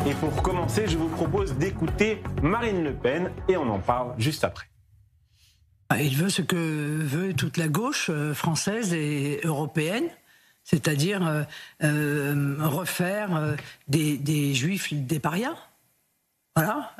Et pour commencer, je vous propose d'écouter Marine Le Pen et on en parle juste après. Il veut ce que veut toute la gauche française et européenne, c'est-à-dire refaire des juifs des parias. Voilà,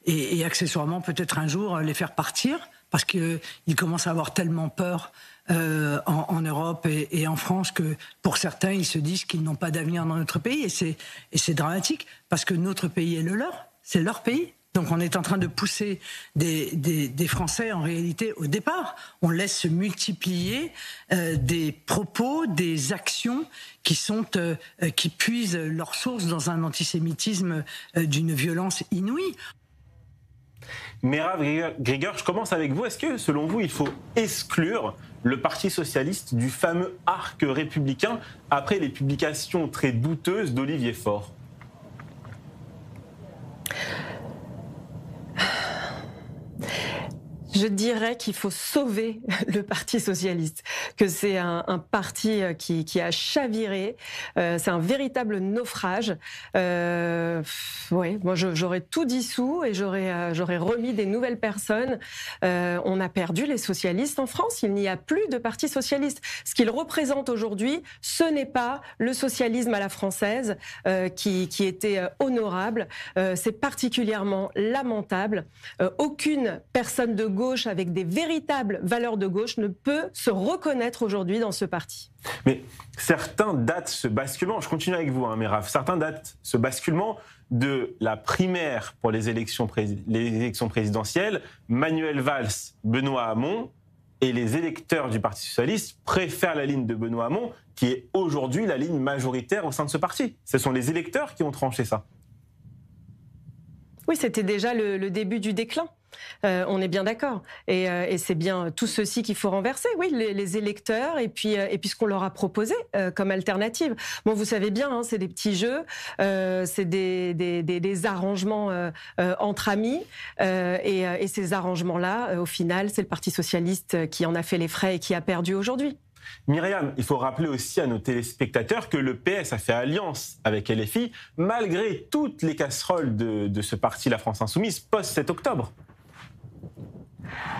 et accessoirement peut-être un jour les faire partir, parce qu'ils commencent à avoir tellement peur en Europe et en France que pour certains ils se disent qu'ils n'ont pas d'avenir dans notre pays, et c'est dramatique, parce que notre pays est le leur, c'est leur pays. Donc on est en train de pousser des Français, en réalité, au départ. On laisse se multiplier des propos, des actions qui puisent leur source dans un antisémitisme d'une violence inouïe. Merav Grigor, je commence avec vous. Est-ce que, selon vous, il faut exclure le Parti socialiste du fameux arc républicain après les publications très douteuses d'Olivier Faure ? Je dirais qu'il faut sauver le Parti socialiste, que c'est un parti qui a chaviré, c'est un véritable naufrage. Moi j'aurais tout dissous et j'aurais remis des nouvelles personnes. On a perdu les socialistes en France, il n'y a plus de Parti socialiste. Ce qu'il représente aujourd'hui, ce n'est pas le socialisme à la française qui était honorable. C'est particulièrement lamentable. Aucune personne de gauche avec des véritables valeurs de gauche ne peut se reconnaître aujourd'hui dans ce parti. Mais certains datent ce basculement, je continue avec vous, Merav, certains datent ce basculement de la primaire pour les élections présidentielles, Manuel Valls, Benoît Hamon, et les électeurs du Parti socialiste préfèrent la ligne de Benoît Hamon, qui est aujourd'hui la ligne majoritaire au sein de ce parti. Ce sont les électeurs qui ont tranché ça. Oui, c'était déjà le début du déclin. On est bien d'accord. Et c'est bien tout ceci qu'il faut renverser, oui, les électeurs et puis ce qu'on leur a proposé comme alternative. Bon, vous savez bien, hein, c'est des petits jeux, c'est des arrangements entre amis, et ces arrangements-là, au final, c'est le Parti socialiste qui en a fait les frais et qui a perdu aujourd'hui. Myriam, il faut rappeler aussi à nos téléspectateurs que le PS a fait alliance avec LFI malgré toutes les casseroles de ce parti, la France Insoumise, post-7 octobre.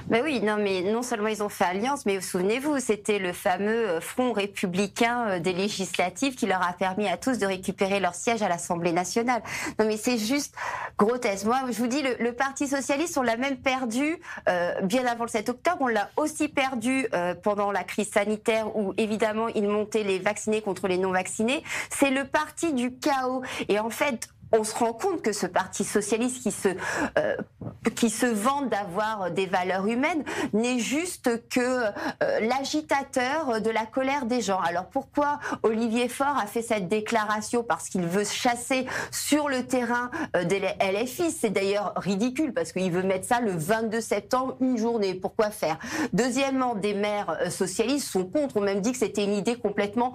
Ben oui, non seulement ils ont fait alliance, mais souvenez-vous, c'était le fameux front républicain des législatives qui leur a permis à tous de récupérer leur siège à l'Assemblée nationale. Non mais c'est juste grotesque. Moi, je vous dis, le Parti socialiste, on l'a même perdu bien avant le 7 octobre. On l'a aussi perdu pendant la crise sanitaire où, évidemment, ils montaient les vaccinés contre les non-vaccinés. C'est le parti du chaos. Et en fait, on se rend compte que ce Parti socialiste qui se vante d'avoir des valeurs humaines n'est juste que l'agitateur de la colère des gens. Alors pourquoi Olivier Faure a fait cette déclaration? Parce qu'il veut chasser sur le terrain des LFI. C'est d'ailleurs ridicule parce qu'il veut mettre ça le 22 septembre, une journée. Pourquoi faire? Deuxièmement, des maires socialistes sont contre, ont même dit que c'était une idée complètement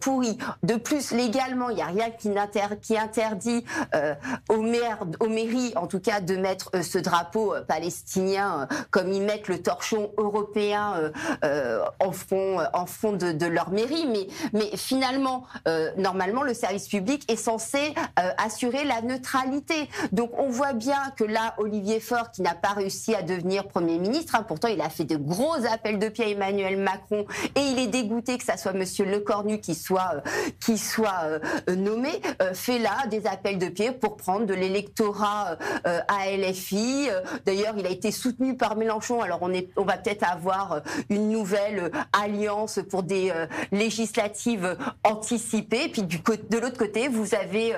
pourrie. De plus, légalement, il n'y a rien qui interdit aux mairies, en tout cas, de mettre ce drapeau palestinien comme ils mettent le torchon européen en fond de leur mairie. Mais finalement, normalement, le service public est censé assurer la neutralité. Donc on voit bien que là, Olivier Faure, qui n'a pas réussi à devenir Premier ministre, pourtant il a fait de gros appels de pied à Emmanuel Macron et il est dégoûté que ça soit Monsieur Lecornu qui soit nommé, fait là des appels de pied pour prendre de l'électorat à LFI. D'ailleurs, il a été soutenu par Mélenchon. Alors, on va peut-être avoir une nouvelle alliance pour des législatives anticipées. Puis de l'autre côté, vous avez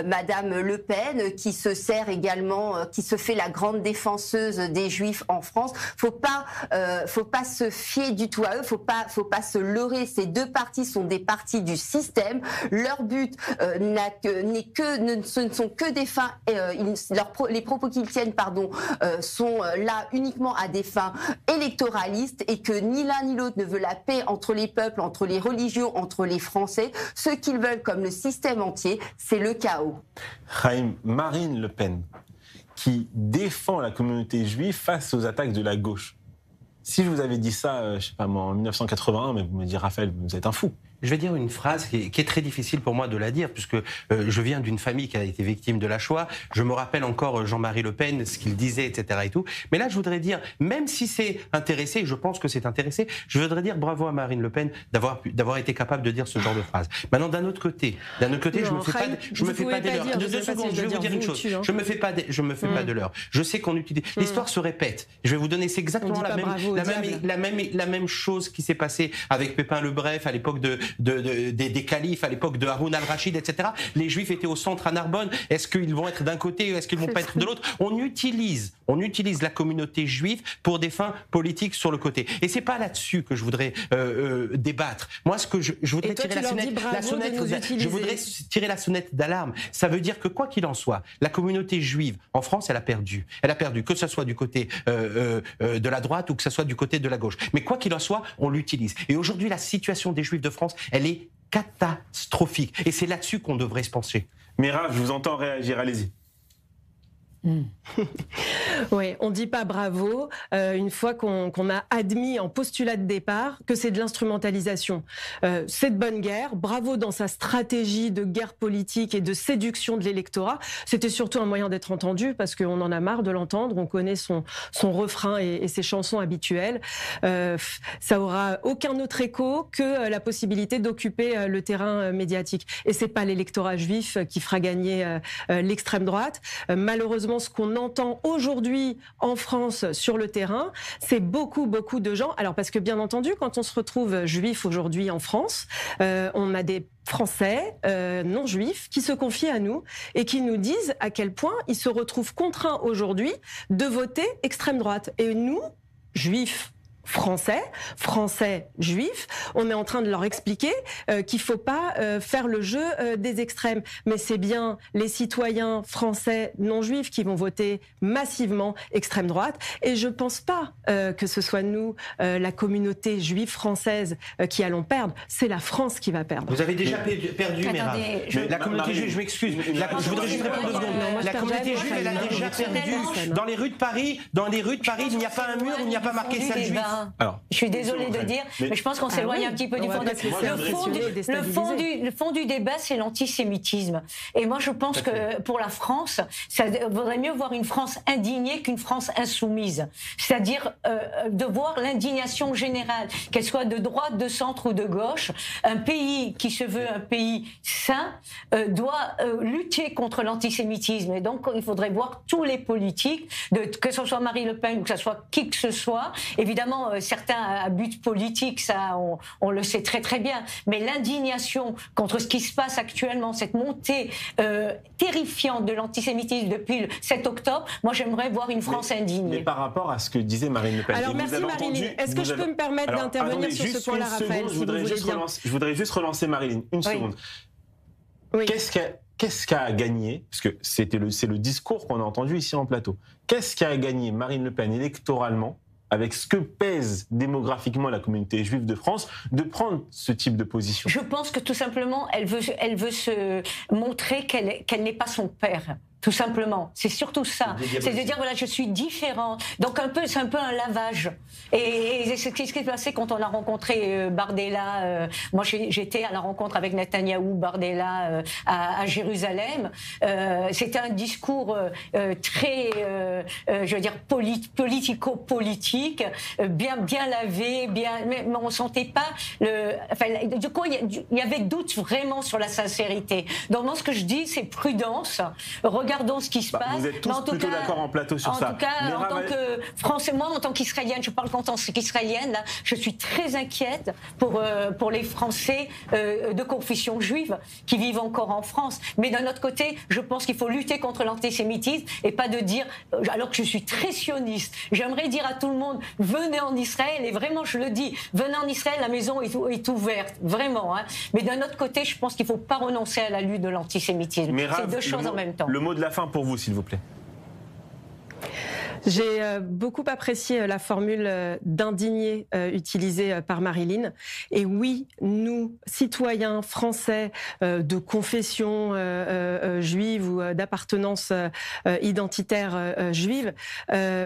Madame Le Pen qui se sert également, qui se fait la grande défenseuse des Juifs en France. Faut pas se fier du tout à eux. Faut pas se leurrer. Ces deux partis sont des partis du système. Leur but ce ne sont que des fins. Les propos qu'ils tiennent, sont là uniquement à des fins électoralistes et que ni l'un ni l'autre ne veut la paix entre les peuples, entre les religions, entre les Français. Ce qu'ils veulent, comme le système entier, c'est le chaos. Chaim, Marine Le Pen, qui défend la communauté juive face aux attaques de la gauche. Si je vous avais dit ça, je sais pas moi, en 1981, mais vous me dites, Raphaël, vous êtes un fou. Je vais dire une phrase qui est très difficile pour moi de la dire, puisque je viens d'une famille qui a été victime de la Shoah. Je me rappelle encore Jean-Marie Le Pen, ce qu'il disait, etc. et tout. Mais là, je voudrais dire, même si c'est intéressé, je pense que c'est intéressé, je voudrais dire bravo à Marine Le Pen d'avoir été capable de dire ce genre de phrase. Maintenant, d'un autre côté, je me fais pas des leurres. Deux secondes, je vais vous dire une chose. Je me fais pas de leurres. Je sais qu'on utilise. L'histoire se répète. Je vais vous donner, c'est exactement la même chose qui s'est passée avec Pépin le Bref à l'époque des califes, à l'époque de Haroun al-Rachid, etc. Les Juifs étaient au centre à Narbonne. Est-ce qu'ils vont être d'un côté ou est-ce qu'ils vont pas être de l'autre? On utilise la communauté juive pour des fins politiques sur le côté. Et c'est pas là-dessus que je voudrais débattre. Moi, ce que je voudrais tirer la sonnette d'alarme. Ça veut dire que quoi qu'il en soit, la communauté juive en France, elle a perdu. Elle a perdu, que ce soit du côté de la droite ou que ce soit du côté de la gauche. Mais quoi qu'il en soit, on l'utilise. Et aujourd'hui, la situation des Juifs de France, elle est catastrophique. Et c'est là-dessus qu'on devrait se pencher. Mirav, je vous entends réagir, allez-y. Oui, on ne dit pas bravo une fois qu'on a admis en postulat de départ que c'est de l'instrumentalisation. C'est de bonne guerre, bravo dans sa stratégie de guerre politique et de séduction de l'électorat. C'était surtout un moyen d'être entendu parce qu'on en a marre de l'entendre, on connaît son refrain et ses chansons habituelles. Ça aura aucun autre écho que la possibilité d'occuper le terrain médiatique. Et c'est pas l'électorat juif qui fera gagner l'extrême droite. Malheureusement, ce qu'on entend aujourd'hui en France sur le terrain, c'est beaucoup de gens. Alors parce que bien entendu, quand on se retrouve juif aujourd'hui en France, on a des Français non juifs qui se confient à nous et qui nous disent à quel point ils se retrouvent contraints aujourd'hui de voter extrême droite. Et nous, juifs français juifs, on est en train de leur expliquer qu'il faut pas faire le jeu des extrêmes. Mais c'est bien les citoyens français non juifs qui vont voter massivement extrême droite. Et je pense pas que ce soit nous, la communauté juive française, qui allons perdre. C'est la France qui va perdre. Vous avez déjà perdu, Mirav. La communauté juive, je m'excuse. Je voudrais juste répondre 2 secondes. La communauté juive, elle a déjà perdu. Dans les rues de Paris, il n'y a pas un mur où il n'y a pas marqué salle juive. Alors, je suis désolée de dire, mais je pense qu'on s'éloigne un petit peu du fond. Le fond du débat, c'est l'antisémitisme. Et moi, je pense que pour la France, ça vaudrait mieux voir une France indignée qu'une France insoumise. C'est-à-dire de voir l'indignation générale, qu'elle soit de droite, de centre ou de gauche. Un pays qui se veut un pays sain doit lutter contre l'antisémitisme. Et donc, il faudrait voir tous les politiques, que ce soit Marine Le Pen ou que ce soit qui que ce soit. Évidemment, certains à but politique, ça, on le sait très très bien. Mais l'indignation contre ce qui se passe actuellement, cette montée terrifiante de l'antisémitisme depuis le 7 octobre, moi j'aimerais voir une France indignée. Mais par rapport à ce que disait Marine Le Pen... Alors merci Marilyn. Est-ce que je peux me permettre d'intervenir sur ce point-là, Raphaël, si vous voulez bien. Je voudrais juste relancer Marilyn, une seconde. Oui. Qu'est-ce qu'a gagné, parce que c'est le discours qu'on a entendu ici en plateau, qu'est-ce qu'a gagné Marine Le Pen électoralement avec ce que pèse démographiquement la communauté juive de France, de prendre ce type de position? Je pense que tout simplement, elle veut se montrer qu'elle n'est pas son père. Tout simplement, c'est surtout ça. C'est de dire voilà, je suis différente. Donc c'est un peu un lavage. Et c'est ce qui s'est passé quand on a rencontré Bardella. Moi, j'étais à la rencontre avec Netanyahou, Bardella à Jérusalem. C'était un discours très, je veux dire, politico-politique, bien lavé, mais on sentait pas du coup, il y avait doute vraiment sur la sincérité. Donc moi, ce que je dis, c'est prudence. Regardons ce qui se passe. Vous êtes tous plutôt d'accord en plateau sur ça. En tout cas, en tant que Français, moi, en tant qu'Israélienne, je parle qu'en tant qu'Israélienne, là, je suis très inquiète pour les Français de confession juive qui vivent encore en France. Mais d'un autre côté, je pense qu'il faut lutter contre l'antisémitisme et pas de dire, alors que je suis très sioniste, j'aimerais dire à tout le monde, venez en Israël, et vraiment, je le dis, venez en Israël, la maison est ouverte, vraiment. Hein. Mais d'un autre côté, je pense qu'il ne faut pas renoncer à la lutte de l'antisémitisme. C'est deux choses en même temps. Le mot de la fin pour vous, s'il vous plaît. J'ai beaucoup apprécié la formule d'indigné utilisée par Marilyn. Et oui, nous, citoyens français de confession juive ou d'appartenance identitaire juive,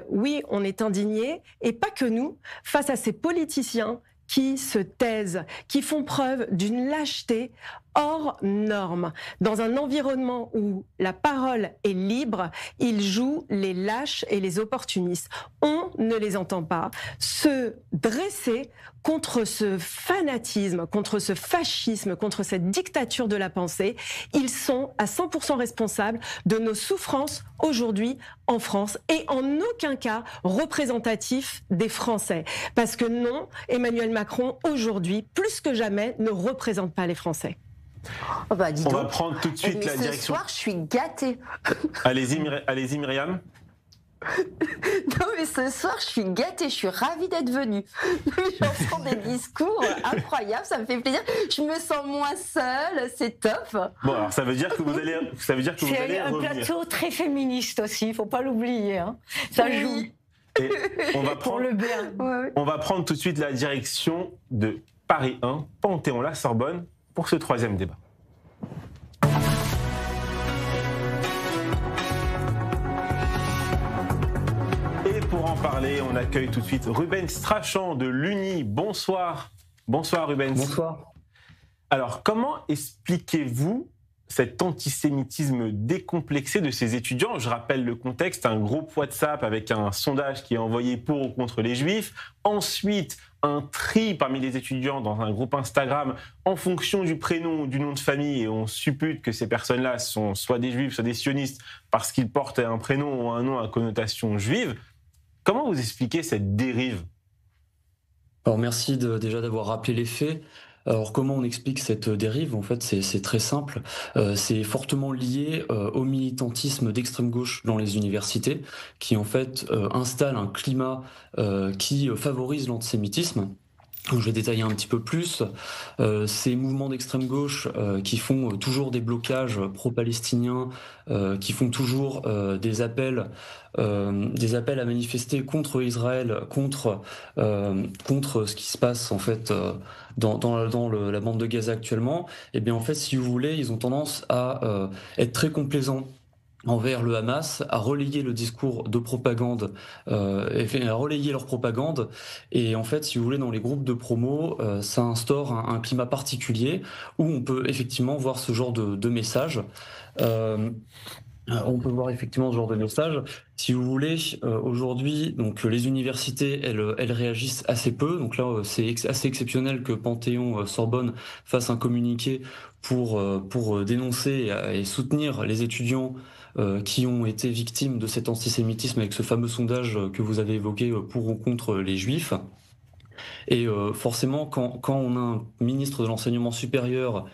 oui, on est indignés, et pas que nous, face à ces politiciens qui se taisent, qui font preuve d'une lâcheté hors norme. Dans un environnement où la parole est libre, ils jouent les lâches et les opportunistes. On ne les entend pas se dresser contre ce fanatisme, contre ce fascisme, contre cette dictature de la pensée. Ils sont à 100% responsables de nos souffrances aujourd'hui en France et en aucun cas représentatifs des Français. Parce que non, Emmanuel Macron, aujourd'hui, plus que jamais, ne représente pas les Français. Oh bah, dis On donc. va prendre tout de suite la direction. Ce soir, je suis gâtée. Allez-y, Myriam. Non, mais ce soir, je suis gâtée, je suis ravie d'être venue. J'entends des discours incroyables, ça me fait plaisir. Je me sens moins seule, c'est top. Bon, alors ça veut dire que vous allez C'est un revenir. plateau très féministe aussi, il ne faut pas l'oublier. Hein. Ça joue. Et on va Pour prendre, le bien. on va prendre tout de suite la direction de Paris 1, Panthéon-la-Sorbonne, pour ce troisième débat. Et pour en parler, on accueille tout de suite Rubens Strachan de l'Uni. Bonsoir. Bonsoir Rubens. Bonsoir. Alors, comment expliquez-vous cet antisémitisme décomplexé de ces étudiants? Je rappelle le contexte, un groupe WhatsApp avec un sondage qui est envoyé pour ou contre les juifs. Ensuite, un tri parmi les étudiants dans un groupe Instagram en fonction du prénom ou du nom de famille, et on suppute que ces personnes-là sont soit des juifs, soit des sionistes parce qu'ils portent un prénom ou un nom à connotation juive. Comment vous expliquez cette dérive? Alors merci déjà d'avoir rappelé les faits. Alors comment on explique cette dérive? En fait, c'est très simple. C'est fortement lié au militantisme d'extrême gauche dans les universités, qui en fait installe un climat qui favorise l'antisémitisme. Donc, je vais détailler un petit peu plus. Ces mouvements d'extrême gauche qui font toujours des blocages pro-palestiniens, qui font toujours des appels à manifester contre Israël, contre ce qui se passe en fait dans la bande de Gaza actuellement. Et bien en fait, si vous voulez, ils ont tendance à être très complaisants envers le Hamas, à relayer le discours de propagande, à relayer leur propagande. Et en fait, si vous voulez, dans les groupes de promo, ça instaure un climat particulier où on peut effectivement voir ce genre de messages. On peut voir effectivement ce genre de message. Si vous voulez, aujourd'hui, donc les universités, elles réagissent assez peu. Donc là, c'est assez exceptionnel que Panthéon-Sorbonne fasse un communiqué pour dénoncer et soutenir les étudiants qui ont été victimes de cet antisémitisme avec ce fameux sondage que vous avez évoqué pour ou contre les juifs. Et forcément, quand on a un ministre de l'enseignement supérieur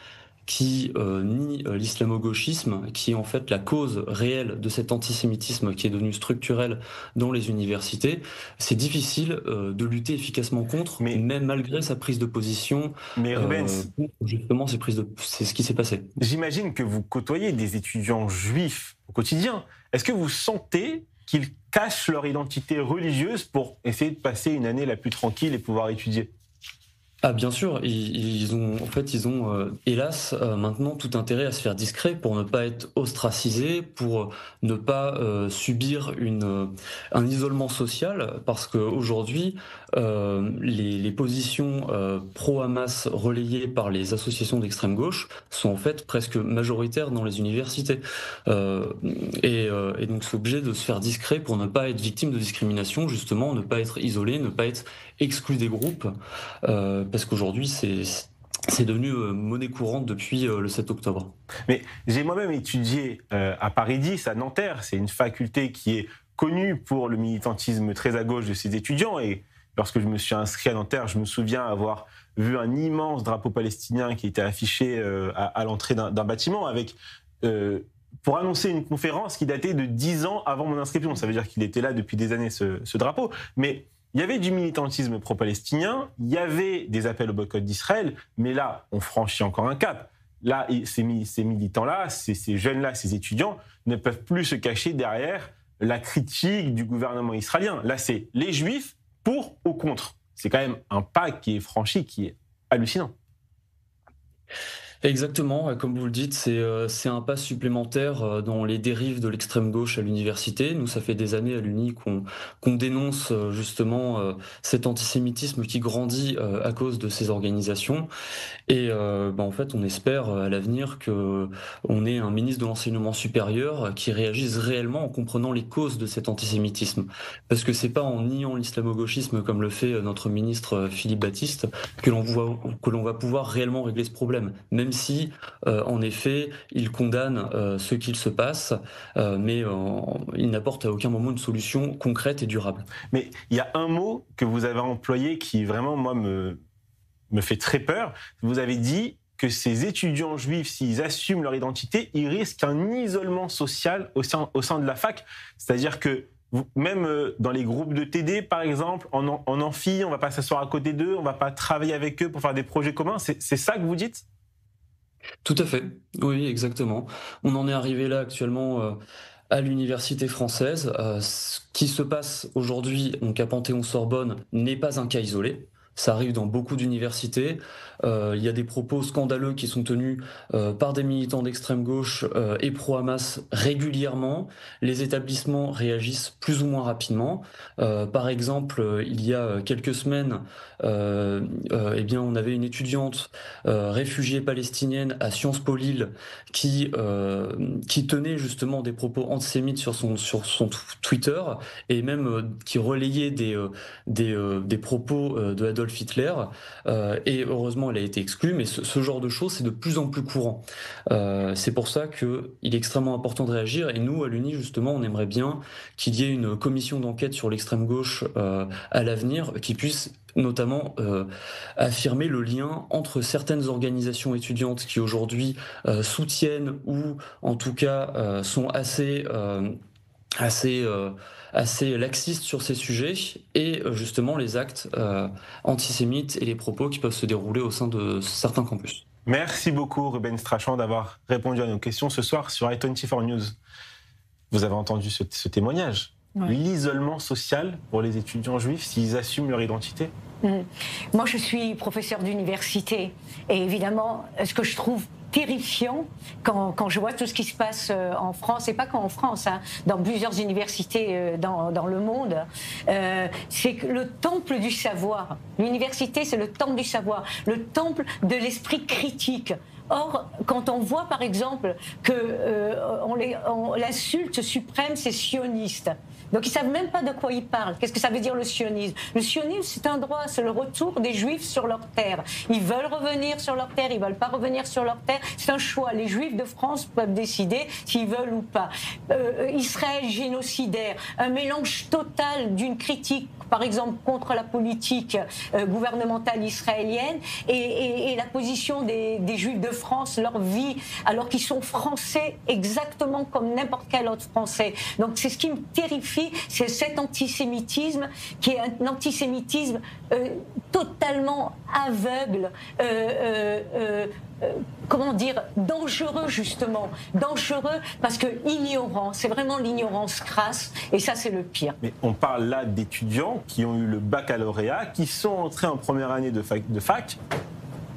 qui nie l'islamo-gauchisme, qui est en fait la cause réelle de cet antisémitisme qui est devenu structurel dans les universités, c'est difficile de lutter efficacement contre, même malgré sa prise de position. Mais Rubens, justement, c'est ce qui s'est passé. J'imagine que vous côtoyez des étudiants juifs au quotidien. Est-ce que vous sentez qu'ils cachent leur identité religieuse pour essayer de passer une année la plus tranquille et pouvoir étudier? Ah bien sûr, ils ont hélas maintenant tout intérêt à se faire discret pour ne pas être ostracisés, pour ne pas subir un isolement social, parce qu'aujourd'hui les positions pro-Hamas relayées par les associations d'extrême gauche sont en fait presque majoritaires dans les universités, et donc c'est obligé de se faire discret pour ne pas être victime de discrimination, justement, ne pas être isolé, ne pas être exclu des groupes. Parce qu'aujourd'hui, c'est devenu monnaie courante depuis le 7 octobre. Mais j'ai moi-même étudié à Paris 10, à Nanterre. C'est une faculté qui est connue pour le militantisme très à gauche de ses étudiants. Et lorsque je me suis inscrit à Nanterre, je me souviens avoir vu un immense drapeau palestinien qui était affiché à l'entrée d'un bâtiment avec... pour annoncer une conférence qui datait de 10 ans avant mon inscription. Ça veut dire qu'il était là depuis des années, ce drapeau. Mais il y avait du militantisme pro-palestinien, il y avait des appels au boycott d'Israël, mais là, on franchit encore un cap. Là, ces militants-là, ces jeunes-là, ces étudiants ne peuvent plus se cacher derrière la critique du gouvernement israélien. Là, c'est les juifs pour ou contre. C'est quand même un pas qui est franchi, qui est hallucinant. Exactement, comme vous le dites, c'est un pas supplémentaire dans les dérives de l'extrême gauche à l'université. Nous, ça fait des années à l'Uni qu'on dénonce justement cet antisémitisme qui grandit à cause de ces organisations. Et en fait, on espère à l'avenir qu'on ait un ministre de l'enseignement supérieur qui réagisse réellement en comprenant les causes de cet antisémitisme. Parce que c'est pas en niant l'islamo-gauchisme comme le fait notre ministre Philippe Baptiste que l'on va pouvoir réellement régler ce problème. Même si, en effet, il condamne ce qu'il se passe, mais il n'apporte à aucun moment une solution concrète et durable. Mais il y a un mot que vous avez employé qui vraiment, moi, me fait très peur. Vous avez dit que ces étudiants juifs, s'ils assument leur identité, ils risquent un isolement social au sein de la fac. C'est-à-dire que même dans les groupes de TD, par exemple, en amphi, on ne va pas s'asseoir à côté d'eux, on ne va pas travailler avec eux pour faire des projets communs. C'est ça que vous dites ? Tout à fait, oui, exactement. On en est arrivé là actuellement à l'université française. Ce qui se passe aujourd'hui donc à Panthéon-Sorbonne n'est pas un cas isolé. Ça arrive dans beaucoup d'universités. Il y a des propos scandaleux qui sont tenus par des militants d'extrême gauche et pro-Hamas régulièrement. Les établissements réagissent plus ou moins rapidement. Par exemple, il y a quelques semaines, on avait une étudiante réfugiée palestinienne à Sciences Po Lille qui tenait justement des propos antisémites sur son Twitter et même qui relayait des propos de Adolf Hitler, et heureusement elle a été exclue, mais ce genre de choses c'est de plus en plus courant. C'est pour ça qu'il est extrêmement important de réagir, et nous à l'Uni justement on aimerait bien qu'il y ait une commission d'enquête sur l'extrême gauche à l'avenir qui puisse notamment affirmer le lien entre certaines organisations étudiantes qui aujourd'hui soutiennent ou en tout cas sont assez laxistes sur ces sujets, et justement les actes antisémites et les propos qui peuvent se dérouler au sein de certains campus. Merci beaucoup Ruben Strachan d'avoir répondu à nos questions ce soir sur i24 News. Vous avez entendu ce témoignage. Oui. L'isolement social pour les étudiants juifs s'ils assument leur identité. Moi je suis professeur d'université, et évidemment ce que je trouve terrifiant quand je vois tout ce qui se passe en France, et pas qu'en France, dans plusieurs universités dans le monde, c'est que le temple du savoir, l'université c'est le temple du savoir, le temple de l'esprit critique. Or, quand on voit par exemple que l'insulte suprême c'est sioniste, donc ils savent même pas de quoi ils parlent. Qu'est-ce que ça veut dire le sionisme ? Le sionisme, c'est un droit, c'est le retour des Juifs sur leur terre. Ils veulent revenir sur leur terre, ils veulent pas revenir sur leur terre. C'est un choix. Les Juifs de France peuvent décider s'ils veulent ou pas. Israël génocidaire, un mélange total d'une critique, par exemple contre la politique gouvernementale israélienne et la position des Juifs de France, leur vie, alors qu'ils sont français exactement comme n'importe quel autre Français. Donc c'est ce qui me terrifie. C'est cet antisémitisme qui est un antisémitisme totalement aveugle, comment dire, dangereux justement, dangereux parce que ignorant, c'est vraiment l'ignorance crasse, et ça c'est le pire. Mais on parle là d'étudiants qui ont eu le baccalauréat, qui sont entrés en première année de fac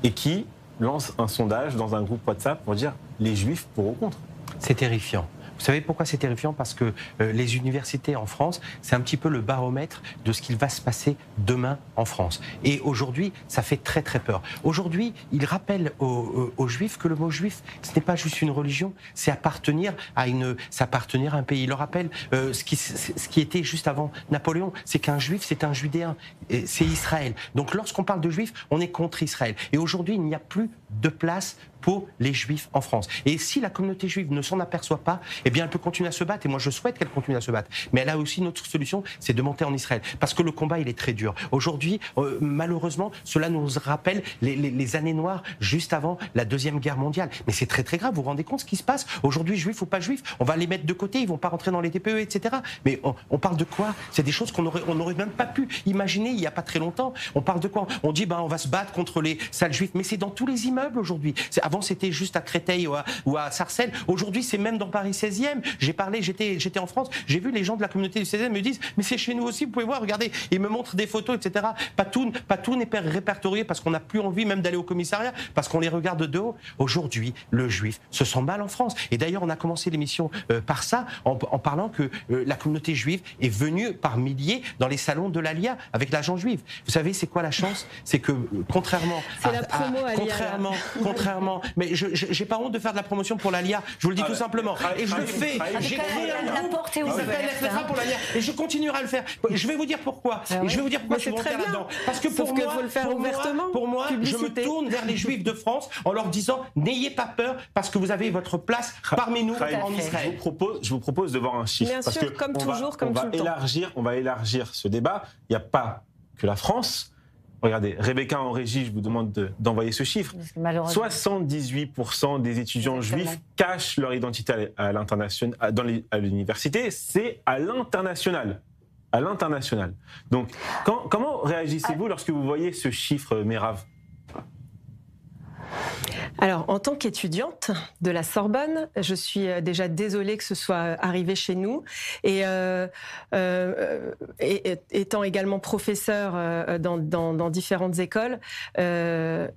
et qui lancent un sondage dans un groupe WhatsApp pour dire les Juifs pour ou contre. C'est terrifiant. Vous savez pourquoi c'est terrifiant ? Parce que les universités en France, c'est un petit peu le baromètre de ce qu'il va se passer demain en France. Et aujourd'hui, ça fait très très peur. Aujourd'hui, il rappelle aux Juifs que le mot juif, ce n'est pas juste une religion, c'est appartenir à un pays. Il leur rappelle ce qui était juste avant Napoléon, c'est qu'un Juif, c'est un Judéen, c'est Israël. Donc lorsqu'on parle de Juifs, on est contre Israël. Et aujourd'hui, il n'y a plus de place pour les Juifs en France. Et si la communauté juive ne s'en aperçoit pas, eh bien elle peut continuer à se battre, et moi je souhaite qu'elle continue à se battre. Mais elle a aussi une autre solution, c'est de monter en Israël. Parce que le combat, il est très dur. Aujourd'hui, malheureusement, cela nous rappelle les années noires juste avant la Deuxième Guerre mondiale. Mais c'est très très grave, vous vous rendez compte ce qui se passe ? Aujourd'hui, juifs ou pas juifs, on va les mettre de côté, ils vont pas rentrer dans les TPE, etc. Mais on parle de quoi ? C'est des choses qu'on n'aurait même pas pu imaginer il y a pas très longtemps. On parle de quoi ? On dit, on va se battre contre les sales juifs. Mais c'est dans tous les immeubles aujourd'hui. Avant, c'était juste à Créteil ou à Sarcelles. Aujourd'hui, c'est même dans Paris 16e. J'étais en France, j'ai vu les gens de la communauté du 16e me disent mais c'est chez nous aussi, vous pouvez voir, regardez, ils me montrent des photos, etc. Pas tout n'est répertorié parce qu'on n'a plus envie même d'aller au commissariat, parce qu'on les regarde de haut. Aujourd'hui, le juif se sent mal en France. Et d'ailleurs, on a commencé l'émission par ça, en parlant que la communauté juive est venue par milliers dans les salons de l'Alia avec l'agent juif. Vous savez, c'est quoi la chance? C'est que contrairement mais j'ai pas honte de faire de la promotion pour l'Alia, je vous le dis tout simplement. Et je le fais. J'ai créé un groupe qui s'appelle FFA pour l'Alia. Et je continuerai à le faire. Je vais vous dire pourquoi. Et je vais vous dire pourquoi je suis volontaire là-dedans. Parce que pour moi, je me tourne vers les juifs de France en leur disant n'ayez pas peur parce que vous avez votre place parmi nous en Israël. Je vous propose de voir un chiffre. Bien parce sûr, que comme toujours, comme tout le temps. On va élargir ce débat. Il n'y a pas que la France. Regardez, Rebecca en régie, je vous demande d'envoyer ce chiffre. 78% des étudiants juifs cachent leur identité à l'international, à l'université. C'est à l'international. À l'international. Donc, comment réagissez-vous lorsque vous voyez ce chiffre, Merav ? Alors, en tant qu'étudiante de la Sorbonne, je suis déjà désolée que ce soit arrivé chez nous. Et étant également professeure dans différentes écoles,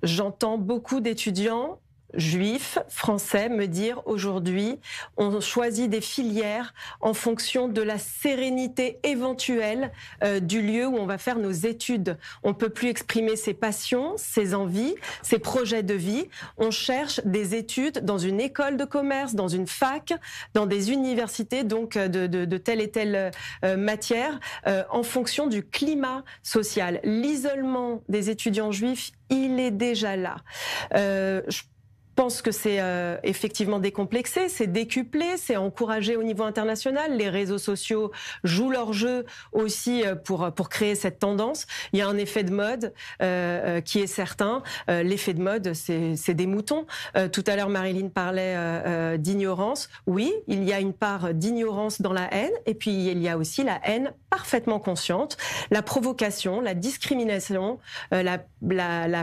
j'entends beaucoup d'étudiants juifs, français, me dire aujourd'hui, on choisit des filières en fonction de la sérénité éventuelle du lieu où on va faire nos études. On peut plus exprimer ses passions, ses envies, ses projets de vie. On cherche des études dans une école de commerce, dans une fac, dans des universités, donc de telle et telle matière, en fonction du climat social. L'isolement des étudiants juifs, il est déjà là. Je pense que c'est effectivement décomplexé, c'est décuplé, c'est encouragé au niveau international. Les réseaux sociaux jouent leur jeu aussi pour créer cette tendance. Il y a un effet de mode qui est certain. L'effet de mode, c'est des moutons. Tout à l'heure, Marilyn parlait d'ignorance. Oui, il y a une part d'ignorance dans la haine, et puis il y a aussi la haine parfaitement consciente, la provocation, la discrimination, la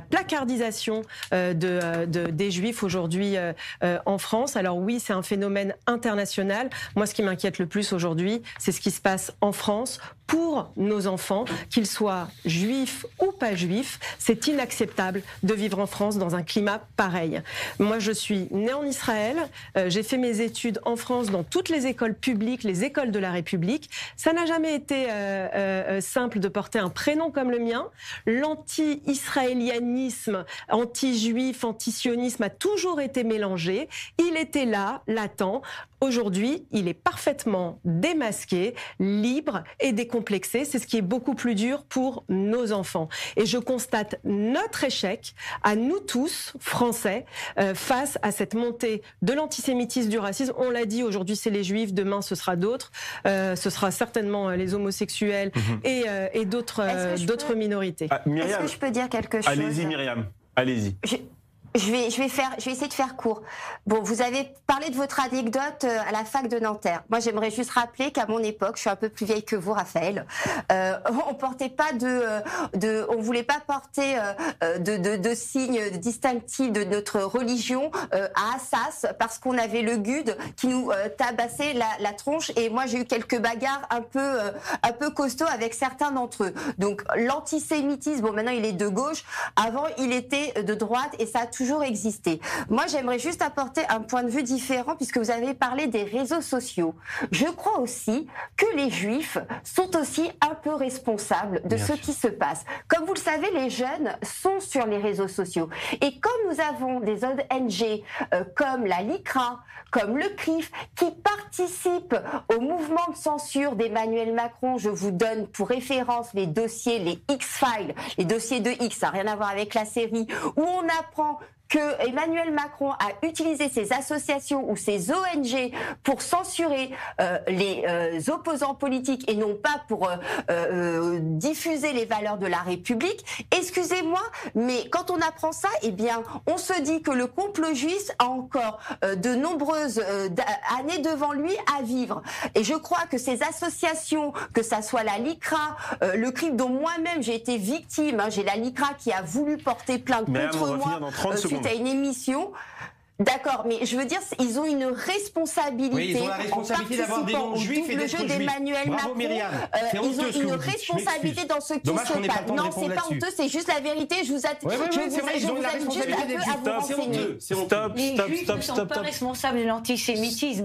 placardisation des Juifs aujourd'hui en France. Alors oui, c'est un phénomène international. Moi, ce qui m'inquiète le plus aujourd'hui, c'est ce qui se passe en France pour nos enfants, qu'ils soient juifs ou pas juifs. C'est inacceptable de vivre en France dans un climat pareil. Moi, je suis née en Israël. J'ai fait mes études en France dans toutes les écoles publiques, les écoles de la République. Ça n'a jamais été simple de porter un prénom comme le mien. L'anti-israélianisme, anti-juif, anti-sionisme a toujours été mélangé. Il était là, latent. Aujourd'hui, il est parfaitement démasqué, libre et décomplexé. C'est ce qui est beaucoup plus dur pour nos enfants. Et je constate notre échec, à nous tous, Français, face à cette montée de l'antisémitisme, du racisme. On l'a dit, aujourd'hui c'est les Juifs, demain ce sera d'autres. Ce sera certainement les homosexuels et d'autres minorités. Myriam, est-ce que je peux dire quelque chose ? Allez-y Myriam, allez-y. Je vais essayer de faire court. Bon, vous avez parlé de votre anecdote à la fac de Nanterre. Moi, j'aimerais juste rappeler qu'à mon époque, je suis un peu plus vieille que vous, Raphaël. On portait pas on voulait pas porter de signes distinctifs de notre religion à Assas parce qu'on avait le GUD qui nous tabassait la tronche. Et moi, j'ai eu quelques bagarres un peu costauds avec certains d'entre eux. Donc, l'antisémitisme, bon, maintenant, il est de gauche. Avant, il était de droite et ça a toujours existé. Moi, j'aimerais juste apporter un point de vue différent puisque vous avez parlé des réseaux sociaux. Je crois aussi que les Juifs sont aussi un peu responsables de ce qui se passe. Comme vous le savez, les jeunes sont sur les réseaux sociaux. Et comme nous avons des ONG comme la LICRA, comme le CRIF, qui participent au mouvement de censure d'Emmanuel Macron, je vous donne pour référence les dossiers, les X-Files, les dossiers de X, ça n'a rien à voir avec la série, où on apprend que Emmanuel Macron a utilisé ses associations ou ses ONG pour censurer les opposants politiques et non pas pour diffuser les valeurs de la République. Excusez-moi, mais quand on apprend ça, eh bien, on se dit que le complot juif a encore de nombreuses années devant lui à vivre. Et je crois que ces associations, que ça soit la LICRA, le CRIF dont moi-même j'ai été victime, j'ai la LICRA qui a voulu porter plainte contre moi suite à une émission. D'accord, mais je veux dire, ils ont une responsabilité. Oui, ils ont la responsabilité d'avoir des noms juifs et d'être juifs. d'Emmanuel Bravo Macron. Myriam. Ils ont une responsabilité dans ce qui se passe. Non, c'est pas honteux, c'est juste la vérité. Je vous invite juste un peu à vous renseigner. Les juifs ne sont pas responsables de l'antisémitisme.